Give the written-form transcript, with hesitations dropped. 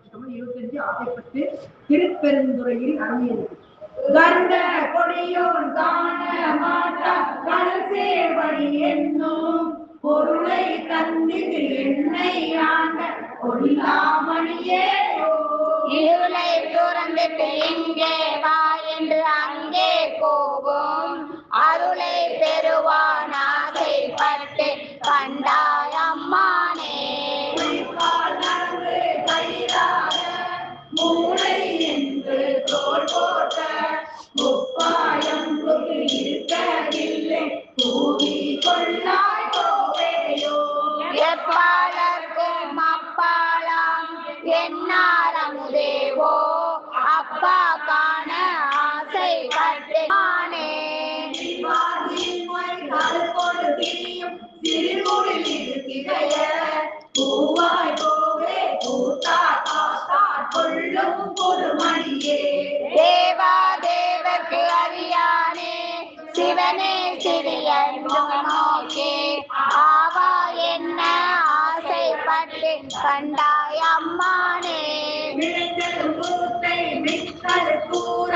25 ஆசைப்பட்டு திருப்பெருந்துறையில் அருளியது. கண்ட கொடியோன் காண மாட்டா கலசேவடி என்னும் பொருளை தந்திது என்னை ஆண்ட கொடிலாமணியே இருளை துறந்துட்டு இங்கே வா என்று அங்கே போகும் அருளை பெறுவான் ஆசைப்பட்டு கண்டாய் அம்மானே. மூளை என்று தோல் போட்ட முப்பாயம் இருக்கவில்லை கூவி கொள்ளாய் கோவையோ எப்பாளர்க்கும் அப்பாலாம் என்னாரம் தேவோ அப்பா காண ஆசைப்பட்டு நானே சிறுகுடில் இருக்கிற பூவாய் போவே பூத்தா கொள்ளும் பொறுமணியே தேவா தேவர்க்கு அறியானே சிவனே சிறியன் நோக்கே ஆவா என்ன ஆசைப்பட்டு கண்டாய் அம்மானே. கூத்தை மிக்கல் கூற